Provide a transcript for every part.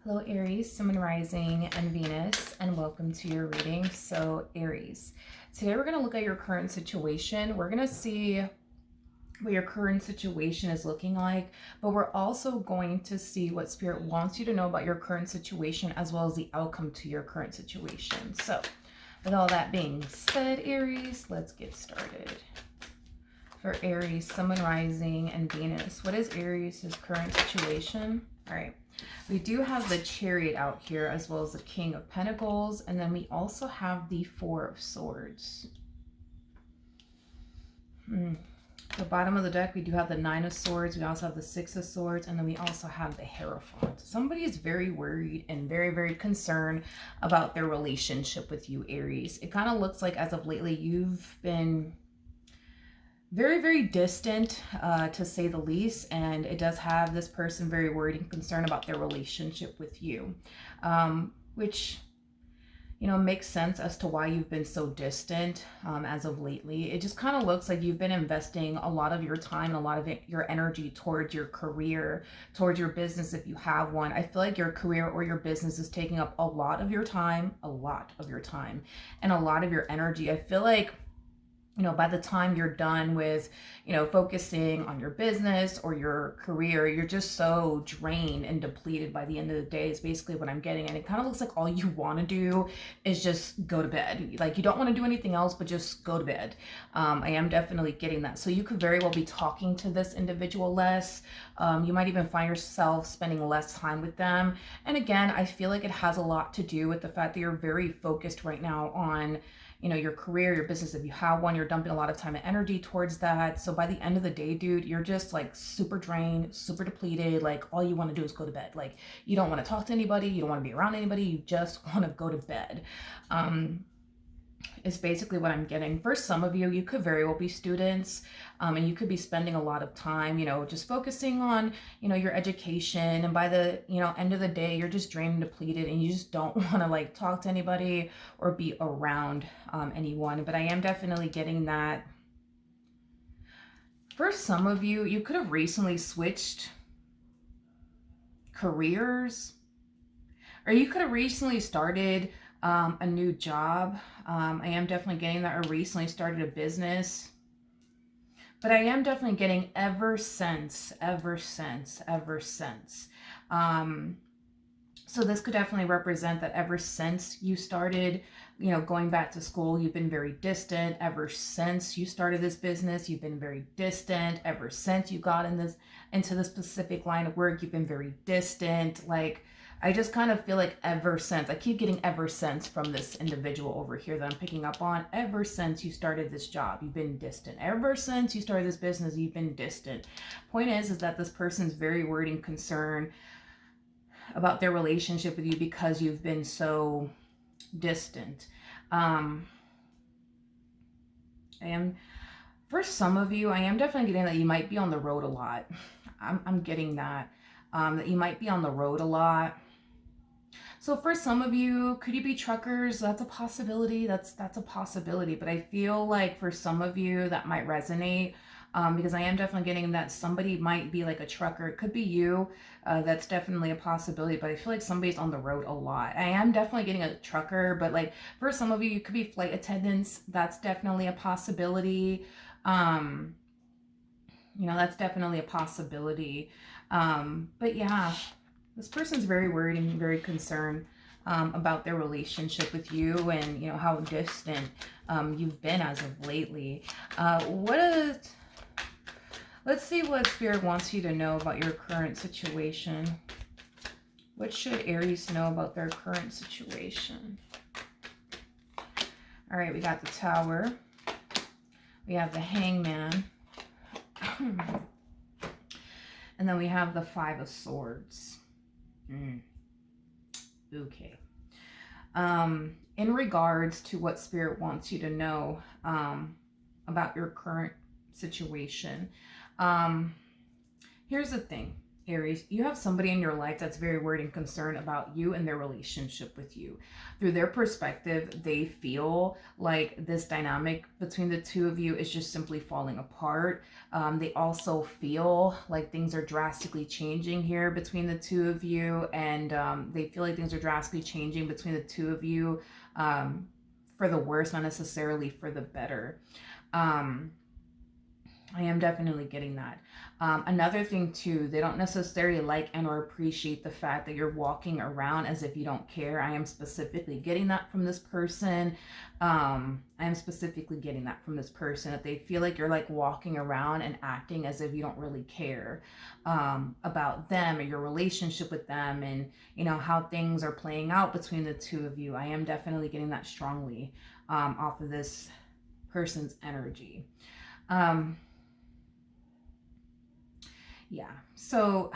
Hello Aries, Sun, Rising, and Venus, and welcome to your reading. So Aries, today we're going to look at your current situation. We're going to see what your current situation is looking like, but we're also going to see what Spirit wants you to know about your current situation as well as the outcome to your current situation. So with all that being said, Aries, let's get started. For Aries, Sun, Rising, and Venus, what is Aries' current situation? All right. We do have the Chariot out here as well as the King of Pentacles. And then we also have the Four of Swords. The bottom of the deck, we do have the Nine of Swords. We also have the Six of Swords. And then we also have the Hierophant. Somebody is very worried and very, very concerned about their relationship with you, Aries. It kind of looks like as of lately, you've been very, very distant, to say the least, and it does have this person very worried and concerned about their relationship with you, which, you know, makes sense as to why you've been so distant as of lately. It just kind of looks like you've been investing a lot of your time and a lot of your energy towards your career, towards your business if you have one. I feel like your career or your business is taking up a lot of your time, and a lot of your energy. I feel like, you know, by the time you're done with, you know, focusing on your business or your career, you're just so drained and depleted by the end of the day is basically what I'm getting. And it kind of looks like all you want to do is just go to bed. Like you don't want to do anything else, but just go to bed. I am definitely getting that. So you could very well be talking to this individual less. You might even find yourself spending less time with them. And again, I feel like it has a lot to do with the fact that you're very focused right now on, you know, your career, your business. If you have one, you're dumping a lot of time and energy towards that. So by the end of the day, dude, you're just like super drained, super depleted. Like all you want to do is go to bed. Like you don't want to talk to anybody. You don't want to be around anybody. You just want to go to bed. Is basically what I'm getting. For some of you, you could very well be students, and you could be spending a lot of time, you know, just focusing on, you know, your education. And by the, you know, end of the day, you're just drained and depleted and you just don't want to like talk to anybody or be around anyone. But I am definitely getting that. For some of you, you could have recently switched careers, or you could have recently started a new job. I am definitely getting that, or recently started a business. But I am definitely getting ever since. So this could definitely represent that ever since you started, you know, going back to school, you've been very distant. Ever since you started this business, you've been very distant. Ever since you got into this specific line of work, you've been very distant. Like, I just kind of feel like ever since, I keep getting ever since from this individual over here that I'm picking up on. Ever since you started this job, you've been distant. Ever since you started this business, you've been distant. Point is that this person's very worried and concerned about their relationship with you because you've been so distant. For some of you, I am definitely getting that you might be on the road a lot. I'm getting that, that you might be on the road a lot. So for some of you, could you be truckers? That's a possibility. That's a possibility. But I feel like for some of you that might resonate, because I am definitely getting that somebody might be like a trucker. It could be you. That's definitely a possibility. But I feel like somebody's on the road a lot. I am definitely getting a trucker. But like for some of you, you could be flight attendants. That's definitely a possibility. You know, that's definitely a possibility. But yeah, this person's very worried and very concerned about their relationship with you and, you know, how distant you've been as of lately. Let's see what Spirit wants you to know about your current situation. What should Aries know about their current situation? All right, we got the Tower. We have the Hangman. And then we have the Five of Swords. Okay. In regards to what Spirit wants you to know about your current situation, here's the thing, Aries, you have somebody in your life that's very worried and concerned about you and their relationship with you. Through their perspective, they feel like this dynamic between the two of you is just simply falling apart. They also feel like things are drastically changing here between the two of you, and they feel like things are drastically changing between the two of you, for the worse, not necessarily for the better. I am definitely getting that. Another thing too, they don't necessarily like and or appreciate the fact that you're walking around as if you don't care. I am specifically getting that from this person. I am specifically getting that from this person, that they feel like you're like walking around and acting as if you don't really care about them or your relationship with them, and you know how things are playing out between the two of you. I am definitely getting that strongly off of this person's energy. Yeah. So,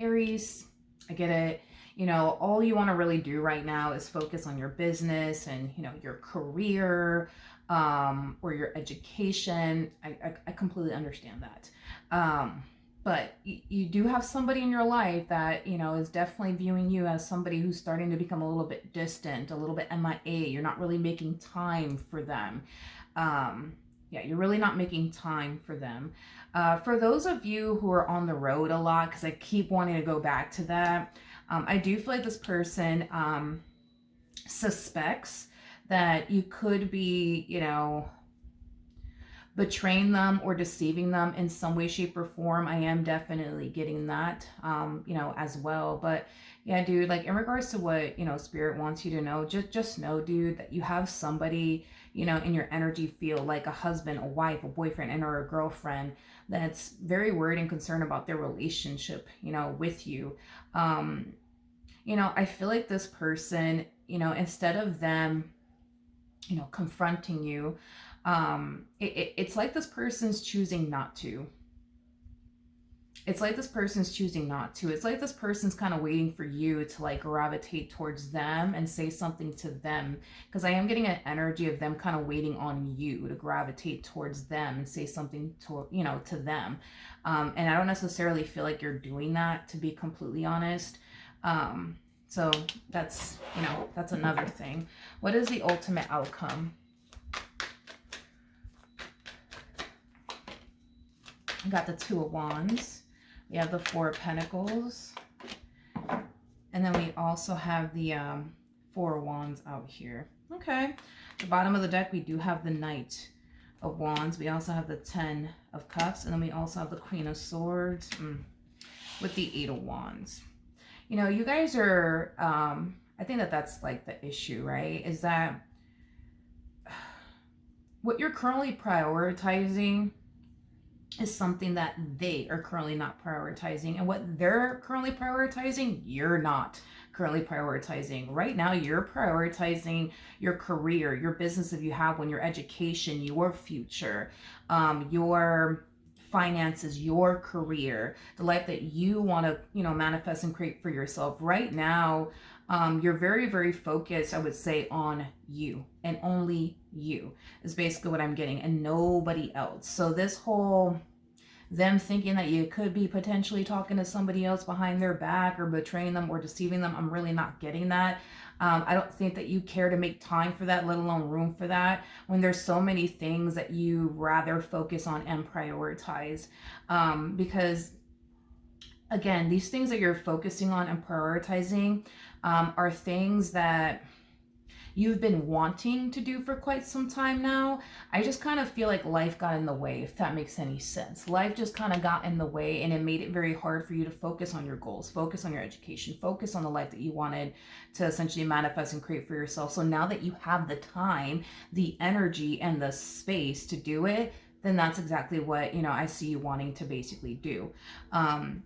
Aries, I get it. You know, all you want to really do right now is focus on your business and, you know, your career, or your education. I completely understand that. But you do have somebody in your life that, you know, is definitely viewing you as somebody who's starting to become a little bit distant, a little bit MIA. You're not really making time for them. Yeah, you're really not making time for them. For those of you who are on the road a lot, because I keep wanting to go back to that, I do feel like this person suspects that you could be, you know, betraying them or deceiving them in some way, shape, or form. I am definitely getting that, you know, as well. But yeah, dude, like in regards to what, you know, Spirit wants you to know, just know, dude, that you have somebody, you know, in your energy field, like a husband, a wife, a boyfriend, and or a girlfriend that's very worried and concerned about their relationship, you know, with you. You know, I feel like this person, you know, instead of them, you know, confronting you, it's like this person's choosing not to. It's like this person's choosing not to. It's like this person's kind of waiting for you to like gravitate towards them and say something to them. Because I am getting an energy of them kind of waiting on you to gravitate towards them and say something to, you know, to them. And I don't necessarily feel like you're doing that, to be completely honest. So that's, you know, that's another thing. What is the ultimate outcome? I got the Two of Wands. We have the Four of Pentacles. And then we also have the Four of Wands out here. Okay. At the bottom of the deck, we do have the Knight of Wands. We also have the Ten of Cups. And then we also have the Queen of Swords with the Eight of Wands. You know, you guys are, I think that that's like the issue, right? Is that what you're currently prioritizing is something that they are currently not prioritizing, and what they're currently prioritizing, you're not currently prioritizing. Right now, you're prioritizing your career, your business if you have one, your education, your future, your finances, your career, the life that you want to, you know, manifest and create for yourself. Right now, you're very, very focused, I would say, on you and only you is basically what I'm getting, and nobody else. So this whole them thinking that you could be potentially talking to somebody else behind their back or betraying them or deceiving them, I'm really not getting that. I don't think that you care to make time for that, let alone room for that, when there's so many things that you rather focus on and prioritize. Because again, these things that you're focusing on and prioritizing are things that you've been wanting to do for quite some time now. I just kind of feel like life got in the way, if that makes any sense. Life just kind of got in the way, and it made it very hard for you to focus on your goals, focus on your education, focus on the life that you wanted to essentially manifest and create for yourself. So now that you have the time, the energy, and the space to do it, then that's exactly what, you know, I see you wanting to basically do. Them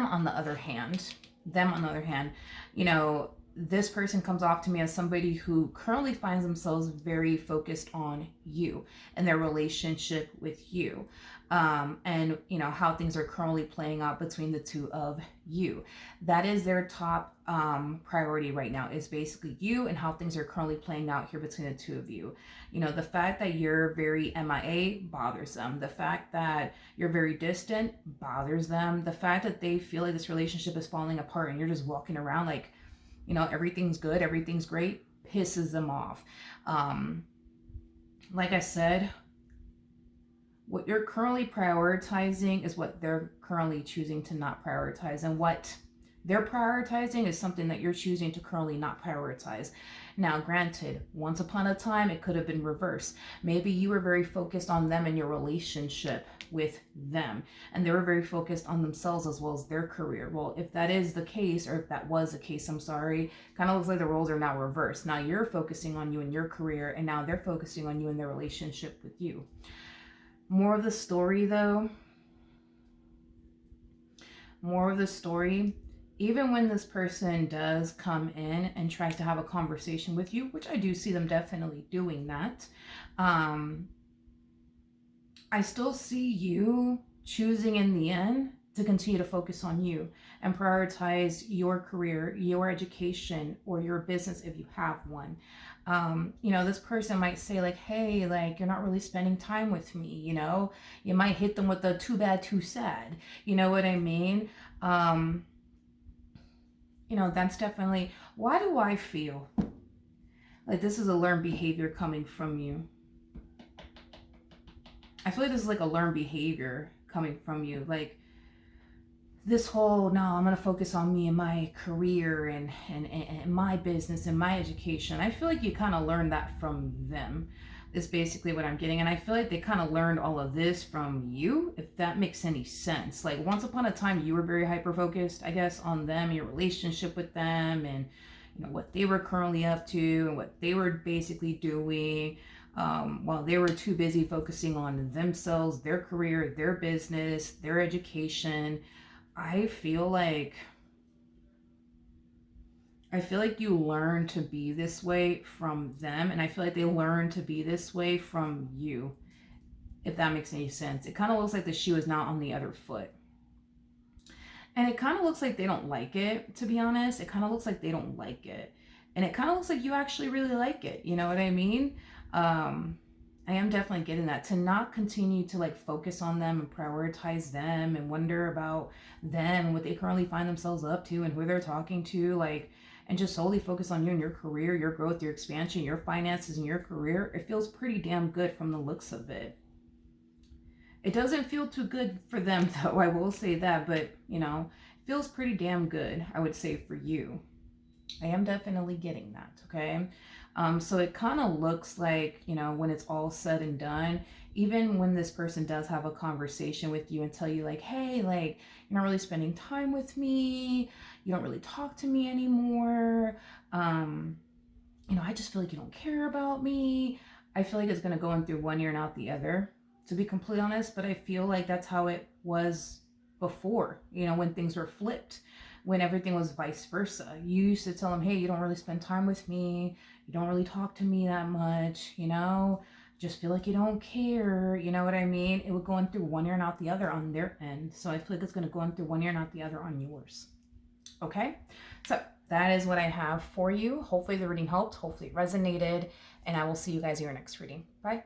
on the other hand, you know, this person comes off to me as somebody who currently finds themselves very focused on you and their relationship with you. And how things are currently playing out between the two of you. That is their top priority right now, is basically you and how things are currently playing out here between the two of you. The fact that you're very MIA bothers them. The fact that you're very distant bothers them. The fact that they feel like this relationship is falling apart and you're just walking around like, everything's good, everything's great, pisses them off. Like I said, what you're currently prioritizing is what they're currently choosing to not prioritize. And what they're prioritizing is something that you're choosing to currently not prioritize. Now, granted, once upon a time, it could have been reversed. Maybe you were very focused on them and your relationship with them, and they were very focused on themselves as well as their career. Well, if that is the case, or if that was the case, I'm sorry, kind of looks like the roles are now reversed. Now you're focusing on you and your career, and now they're focusing on you and their relationship with you. More of the story, though. More of the story. Even when this person does come in and tries to have a conversation with you, which I do see them definitely doing that, I still see you choosing in the end to continue to focus on you and prioritize your career, your education, or your business if you have one. This person might say like, hey, like, you're not really spending time with me, you might hit them with the too bad, too sad. You know what I mean? That's definitely, why do I feel like this is a learned behavior coming from you? I feel like this is like a learned behavior coming from you. Like this whole, no, I'm going to focus on me and my career and my business and my education. I feel like you kind of learned that from them. Is basically what I'm getting. And I feel like they kind of learned all of this from you, if that makes any sense. Like once upon a time, you were very hyper-focused, I guess, on them, your relationship with them, and what they were currently up to and what they were basically doing, while they were too busy focusing on themselves, their career, their business, their education. I feel like you learn to be this way from them, and I feel like they learn to be this way from you, if that makes any sense. It kind of looks like the shoe is now on the other foot. And it kind of looks like they don't like it, to be honest. It kind of looks like they don't like it. And it kind of looks like you actually really like it. You know what I mean? I am definitely getting that. To not continue to like focus on them and prioritize them and wonder about them and what they currently find themselves up to and who they're talking to, like, and just solely focus on you and your career, your growth, your expansion, your finances, and your career. It feels pretty damn good from the looks of it. It doesn't feel too good for them, though, I will say that, but, it feels pretty damn good, I would say, for you. I am definitely getting that, okay? So it kind of looks like, when it's all said and done, even when this person does have a conversation with you and tell you like, hey, like, you're not really spending time with me, you don't really talk to me anymore, I just feel like you don't care about me. I feel like it's going to go in through one ear and out the other, to be completely honest, but I feel like that's how it was before, when things were flipped, when everything was vice versa. You used to tell them, hey, you don't really spend time with me, you don't really talk to me that much, just feel like you don't care, you know what I mean? It would go in through one ear and out the other on their end. So I feel like it's going to go in through one ear and out the other on yours. Okay, so that is what I have for you. Hopefully the reading helped, hopefully it resonated, and I will see you guys in your next reading. Bye.